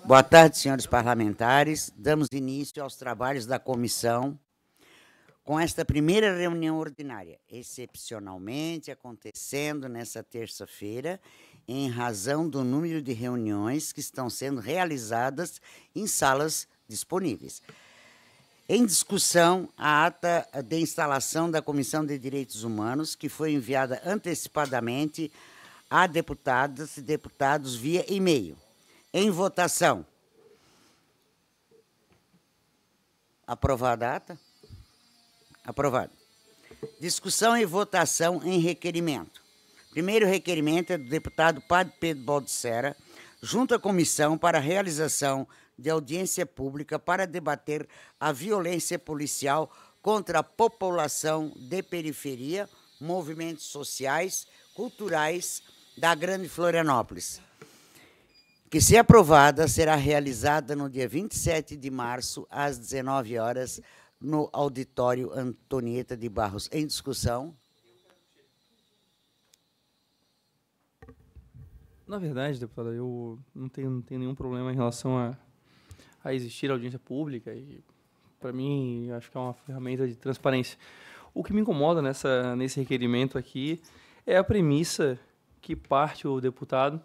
Boa tarde, senhores parlamentares. Damos início aos trabalhos da comissão com esta primeira reunião ordinária, excepcionalmente acontecendo nesta terça-feira, em razão do número de reuniões que estão sendo realizadas em salas disponíveis. Em discussão, a ata de instalação da Comissão de Direitos Humanos, que foi enviada antecipadamente a deputadas e deputados via e-mail. Em votação. Aprovada a ata? Aprovado. Discussão e votação em requerimento. Primeiro requerimento é do deputado Padre Pedro Baldissera, junto à comissão para a realização de audiência pública para debater a violência policial contra a população de periferia, movimentos sociais, culturais da Grande Florianópolis, que, se aprovada, será realizada no dia 27 de março, às 19 horas, no auditório Antonieta de Barros. Em discussão. Na verdade, deputada, eu não tenho nenhum problema em relação a existir audiência pública e, para mim, acho que é uma ferramenta de transparência. O que me incomoda nesse requerimento aqui é a premissa que parte o deputado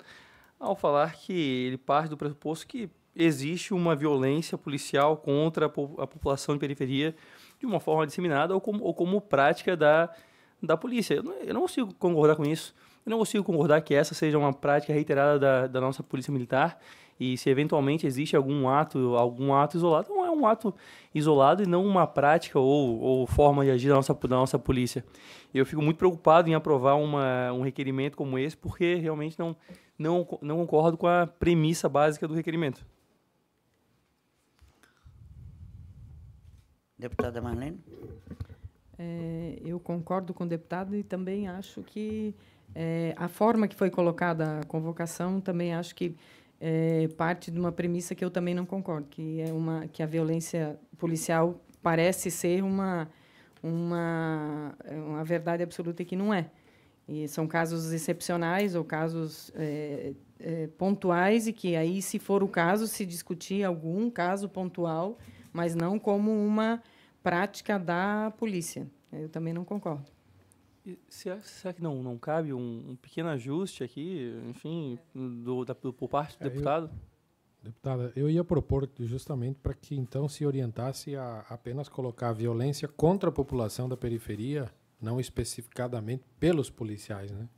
ao falar que ele parte do pressuposto que existe uma violência policial contra a população de periferia de uma forma disseminada ou como prática da polícia. Eu não consigo concordar com isso. Eu não consigo concordar que essa seja uma prática reiterada da nossa polícia militar e se eventualmente existe algum ato isolado, não é um ato isolado e não uma prática ou forma de agir da nossa polícia. Eu fico muito preocupado em aprovar um requerimento como esse porque realmente não concordo com a premissa básica do requerimento. Deputada Marlene? Eu concordo com o deputado e também acho que a forma que foi colocada a convocação, também acho que parte de uma premissa que eu também não concordo, que a violência policial parece ser uma verdade absoluta que não é. E são casos excepcionais ou casos pontuais e que aí, se for o caso, se discutir algum caso pontual, mas não como uma prática da polícia. Eu também não concordo. E será que não cabe um pequeno ajuste aqui, enfim, por parte do deputado? Deputada, eu ia propor justamente para que, então, se orientasse a apenas colocar a violência contra a população da periferia, não especificadamente pelos policiais, né?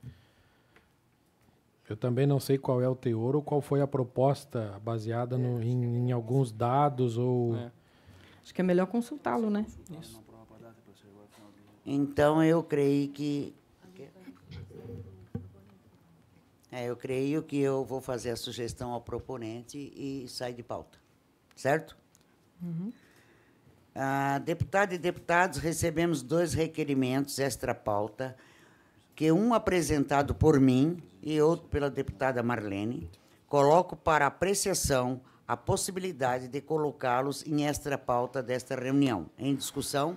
Eu também não sei qual é o teor ou qual foi a proposta baseada em alguns dados ou... Acho que é melhor consultá-lo, né? Isso. Então, eu creio que... eu creio que eu vou fazer a sugestão ao proponente e sai de pauta. Certo? Uhum. Deputado e deputados, recebemos 2 requerimentos extra-pauta, que um apresentado por mim e outro pela deputada Marlene. Coloco para apreciação a possibilidade de colocá-los em extra-pauta desta reunião. Em discussão?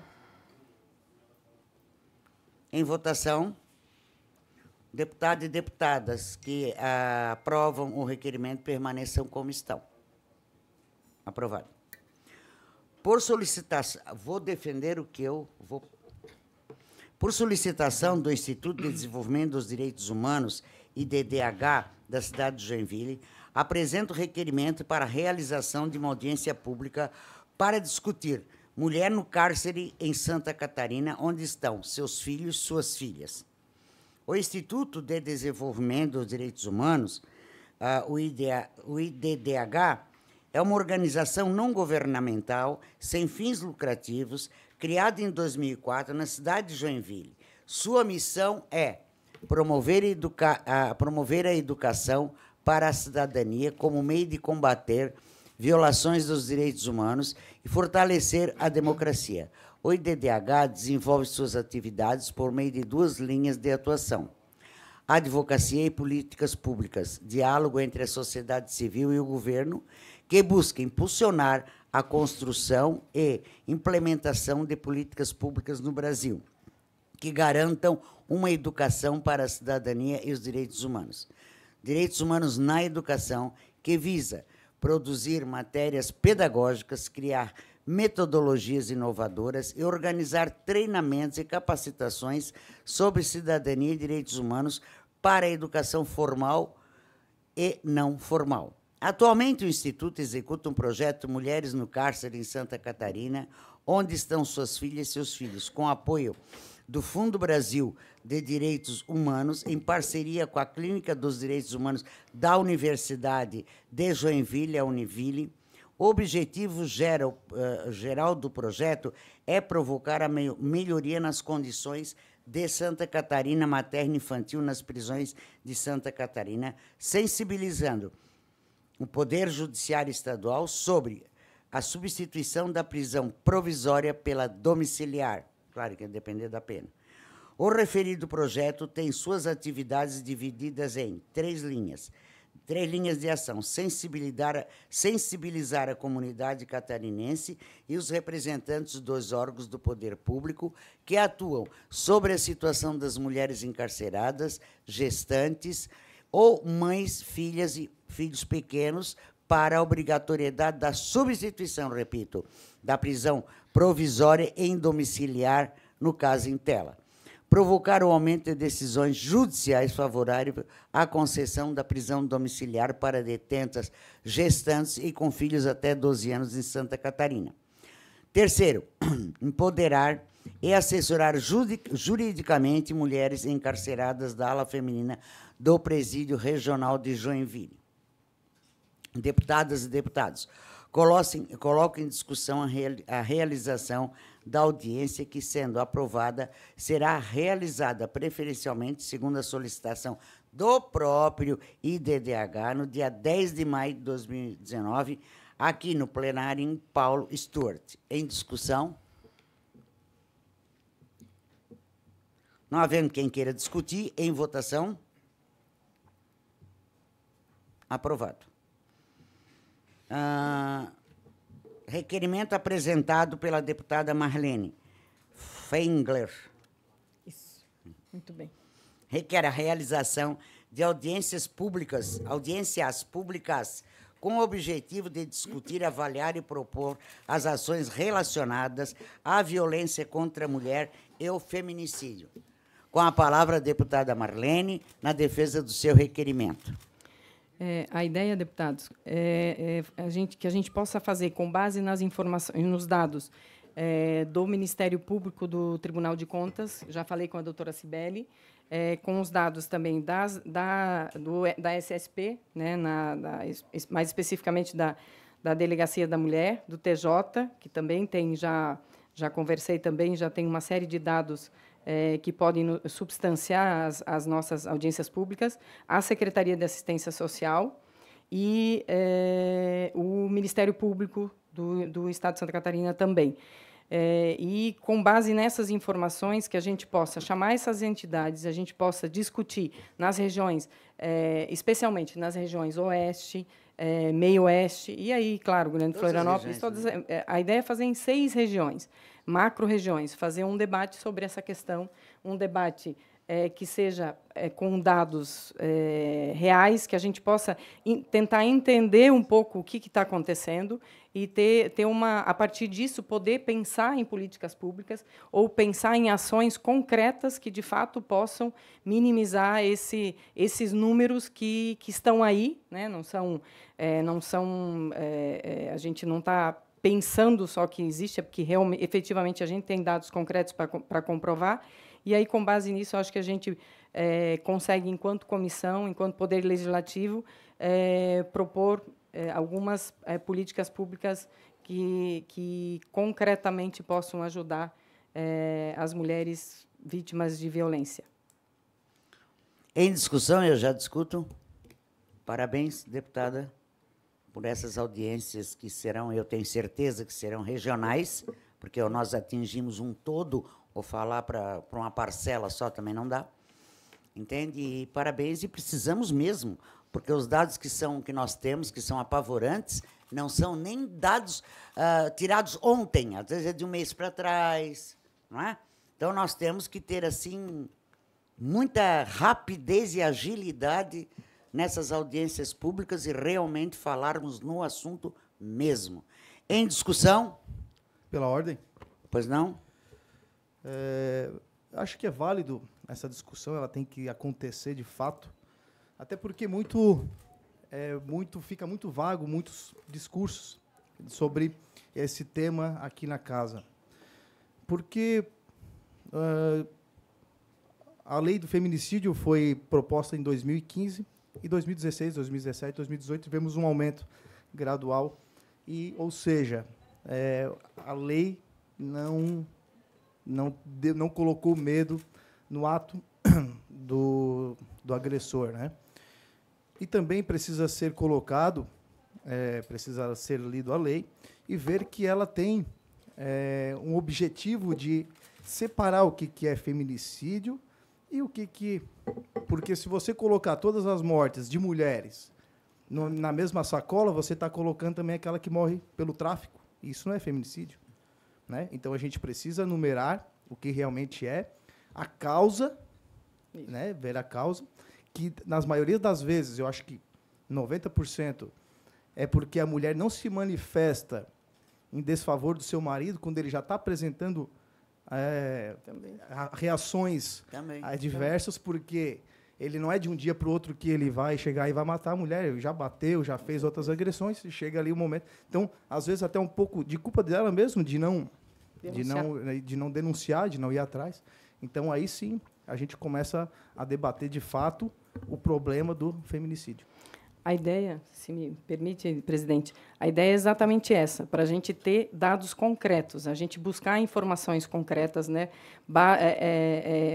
Em votação? Deputados e deputadas que aprovam o requerimento permaneçam como estão. Aprovado. Por solicitação, vou defender o que eu vou... Por solicitação do Instituto de Desenvolvimento dos Direitos Humanos, IDDH, da cidade de Joinville, apresento requerimento para a realização de uma audiência pública para discutir mulher no cárcere em Santa Catarina, onde estão seus filhos e suas filhas. O Instituto de Desenvolvimento dos Direitos Humanos, o IDDH, é uma organização não governamental, sem fins lucrativos, criada em 2004 na cidade de Joinville. Sua missão é promover a educação para a cidadania como meio de combater violações dos direitos humanos e fortalecer a democracia. O IDDH desenvolve suas atividades por meio de 2 linhas de atuação: advocacia e políticas públicas, diálogo entre a sociedade civil e o governo, que busca impulsionar a construção e implementação de políticas públicas no Brasil, que garantam uma educação para a cidadania e os direitos humanos. Direitos humanos na educação, que visa produzir matérias pedagógicas, criar metodologias inovadoras e organizar treinamentos e capacitações sobre cidadania e direitos humanos para a educação formal e não formal. Atualmente, o Instituto executa um projeto Mulheres no Cárcere em Santa Catarina, onde estão suas filhas e seus filhos, com apoio do Fundo Brasil de Direitos Humanos, em parceria com a Clínica dos Direitos Humanos da Universidade de Joinville, a Univille. O objetivo geral do projeto é provocar a melhoria nas condições de Santa Catarina materno-infantil nas prisões de Santa Catarina, sensibilizando o Poder Judiciário Estadual sobre a substituição da prisão provisória pela domiciliar. Claro que depender da pena. O referido projeto tem suas atividades divididas em 3 linhas. 3 linhas de ação: sensibilizar a comunidade catarinense e os representantes dos órgãos do poder público que atuam sobre a situação das mulheres encarceradas, gestantes ou mães, filhas e filhos pequenos, para a obrigatoriedade da substituição, repito, da prisão provisória em domiciliar, no caso em tela. Provocar o aumento de decisões judiciais favoráveis à concessão da prisão domiciliar para detentas gestantes e com filhos até 12 anos em Santa Catarina. Terceiro, empoderar e assessorar juridicamente mulheres encarceradas da ala feminina do Presídio Regional de Joinville. Deputadas e deputados, coloco em discussão a realização da audiência que, sendo aprovada, será realizada preferencialmente, segundo a solicitação do próprio IDDH, no dia 10 de maio de 2019, aqui no plenário em Paulo Stuart. Em discussão? Não havendo quem queira discutir, em votação? Aprovado. Requerimento apresentado pela deputada Marlene Fengler. Isso, muito bem. Requer a realização de audiências públicas com o objetivo de discutir, avaliar e propor as ações relacionadas à violência contra a mulher e o feminicídio. Com a palavra a deputada Marlene, na defesa do seu requerimento. A ideia, deputados, que a gente possa fazer, com base nas informações, nos dados do Ministério Público do Tribunal de Contas, já falei com a doutora Cibele, com os dados também da SSP, né, mais especificamente da Delegacia da Mulher, do TJ, que também tem, já conversei também, já tem uma série de dados que podem substanciar as nossas audiências públicas, a Secretaria de Assistência Social e o Ministério Público do Estado de Santa Catarina também. E, com base nessas informações, que a gente possa chamar essas entidades, a gente possa discutir nas regiões, especialmente nas regiões Oeste, Meio Oeste, e aí, claro, Grande Florianópolis, todas, a ideia é fazer em 6 regiões, macro-regiões, fazer um debate sobre essa questão, um debate que seja com dados reais, que a gente possa tentar entender um pouco o que está acontecendo e ter a partir disso, poder pensar em políticas públicas ou pensar em ações concretas que, de fato, possam minimizar esses números que estão aí, né? A gente não está pensando só que existe, é porque efetivamente a gente tem dados concretos para comprovar. E aí, com base nisso, eu acho que a gente consegue, enquanto comissão, enquanto Poder Legislativo, propor algumas políticas públicas que concretamente possam ajudar as mulheres vítimas de violência. Em discussão, eu já discuto. Parabéns, deputada, por essas audiências que serão, eu tenho certeza que serão regionais, porque nós atingimos um todo, ou falar para uma parcela só também não dá. Entende? E parabéns, e precisamos mesmo, porque os dados que nós temos, que são apavorantes, não são nem dados tirados ontem, às vezes é de um mês para trás, não é? Então, nós temos que ter, assim, muita rapidez e agilidade nessas audiências públicas e realmente falarmos no assunto mesmo. Em discussão? Pela ordem. Pois não? Acho que é válido essa discussão, ela tem que acontecer de fato, até porque fica muito vago, muitos discursos sobre esse tema aqui na casa. Porque a lei do feminicídio foi proposta em 2015, e 2016, 2017, 2018 tivemos um aumento gradual, ou seja, a lei não colocou medo no ato do agressor, né? E também precisa ser colocado, precisa ser lido a lei e ver que ela tem um objetivo de separar o que é feminicídio e o que... Porque se você colocar todas as mortes de mulheres na mesma sacola, você está colocando também aquela que morre pelo tráfico. Isso não é feminicídio, né? Então, a gente precisa numerar o que realmente é a causa, né? Ver a causa, que, nas maioria das vezes, eu acho que 90%, é porque a mulher não se manifesta em desfavor do seu marido quando ele já está apresentando reações adversas, porque ele não é de um dia para o outro que ele vai chegar e vai matar a mulher. Ele já bateu, já fez outras agressões, e chega ali o momento. Então, às vezes, até um pouco de culpa dela mesmo, de não denunciar, de não ir atrás. Então, aí sim, a gente começa a debater, de fato, o problema do feminicídio. A ideia, se me permite, presidente, a ideia é exatamente essa, para a gente ter dados concretos, a gente buscar informações concretas, né,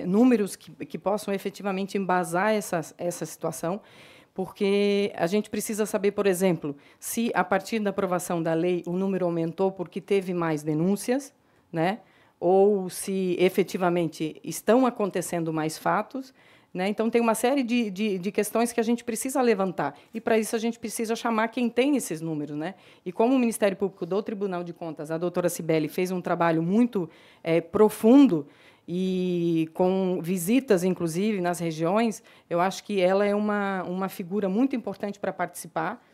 números que possam efetivamente embasar essa situação, porque a gente precisa saber, por exemplo, se, a partir da aprovação da lei, o número aumentou porque teve mais denúncias, né, ou se, efetivamente, estão acontecendo mais fatos, né? Então, tem uma série de questões que a gente precisa levantar. E, para isso, a gente precisa chamar quem tem esses números, né? E como o Ministério Público do Tribunal de Contas, a doutora Cibele, fez um trabalho muito profundo e com visitas, inclusive, nas regiões, eu acho que ela é uma figura muito importante para participar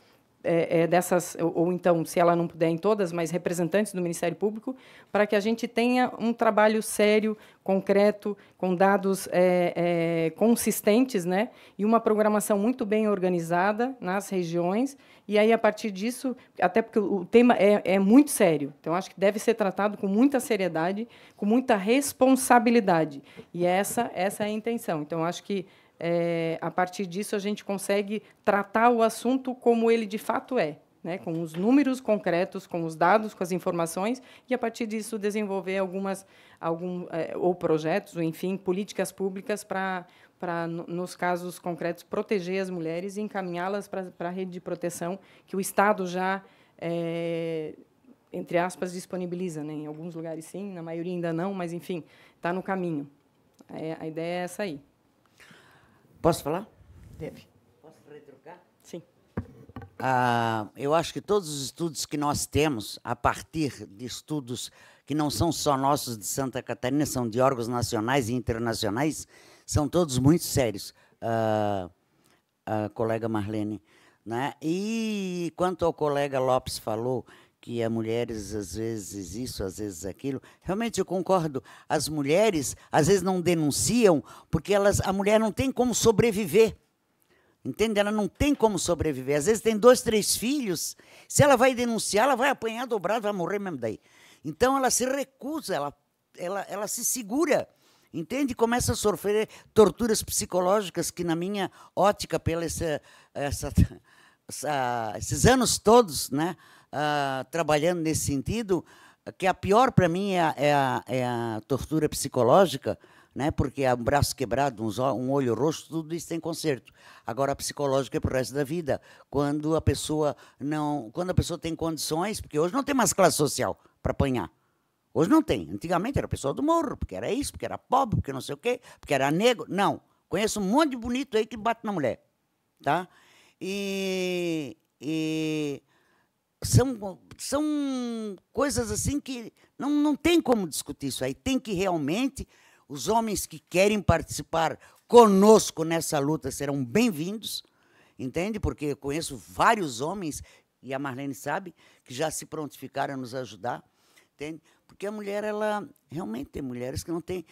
dessas, ou então, se ela não puder em todas, mas representantes do Ministério Público, para que a gente tenha um trabalho sério, concreto, com dados consistentes, né, e uma programação muito bem organizada nas regiões. E aí, a partir disso, até porque o tema é muito sério, então acho que deve ser tratado com muita seriedade, com muita responsabilidade. E essa é a intenção. Então, acho que a partir disso, a gente consegue tratar o assunto como ele de fato é, né, com os números concretos, com os dados, com as informações, e, a partir disso, desenvolver ou projetos, ou, enfim, políticas públicas para, nos casos concretos, proteger as mulheres e encaminhá-las para a rede de proteção que o Estado já, entre aspas, disponibiliza, né? Em alguns lugares, sim, na maioria ainda não, mas, enfim, está no caminho. A ideia é essa aí. Posso falar? Deve. Posso retrucar? Sim. Eu acho que todos os estudos que nós temos, a partir de estudos que não são só nossos de Santa Catarina, são de órgãos nacionais e internacionais, são todos muito sérios, a colega Marlene, né? E quanto ao colega Lopes falou, que as mulheres, às vezes isso, às vezes aquilo. Realmente, eu concordo. As mulheres, às vezes, não denunciam porque a mulher não tem como sobreviver. Entende? Ela não tem como sobreviver. Às vezes, tem 2, 3 filhos. Se ela vai denunciar, ela vai apanhar dobrado, vai morrer mesmo daí. Então, ela se recusa, ela se segura. Entende? Começa a sofrer torturas psicológicas que, na minha ótica, pelos esses anos todos, né, trabalhando nesse sentido, que a pior para mim é a tortura psicológica, né, porque é um braço quebrado, um olho roxo, tudo isso tem conserto. Agora, a psicológica é para o resto da vida. Quando a pessoa tem condições, porque hoje não tem mais classe social para apanhar. Hoje não tem. Antigamente era pessoa do morro, porque era isso, porque era pobre, porque não sei o quê, porque era negro. Não. Conheço um monte de bonito aí que bate na mulher. Tá? E são coisas assim que não tem como discutir isso aí. Tem que realmente, os homens que querem participar conosco nessa luta serão bem-vindos. entende? Porque eu conheço vários homens, e a Marlene sabe, que já se prontificaram a nos ajudar, entende? Porque a mulher, ela realmente tem mulheres que não têm...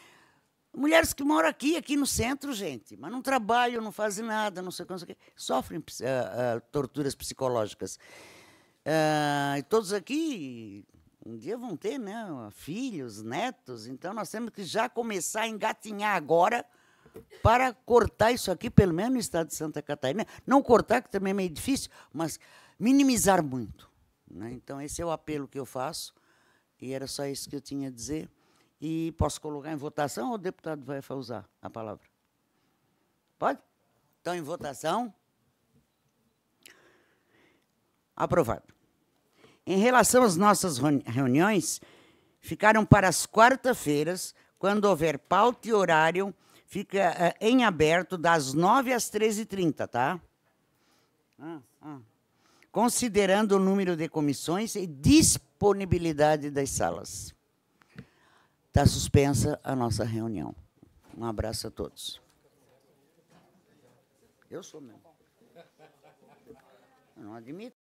Mulheres que moram aqui no centro, gente, mas não trabalham, não fazem nada, não sei o que, sofrem torturas psicológicas. E todos aqui, um dia vão ter, né, filhos, netos, então nós temos que já começar a engatinhar agora para cortar isso aqui, pelo menos no estado de Santa Catarina. Não cortar, que também é meio difícil, mas minimizar muito, né? Então, esse é o apelo que eu faço, e era só isso que eu tinha a dizer. E posso colocar em votação ou o deputado vai usar a palavra? Pode? Então, em votação. Aprovado. Em relação às nossas reuniões, ficaram para as quarta-feiras, quando houver pauta e horário, fica em aberto das 9 às 13h30, tá? Considerando o número de comissões e disponibilidade das salas. Está suspensa a nossa reunião. Um abraço a todos. Eu sou mesmo. Eu não admito.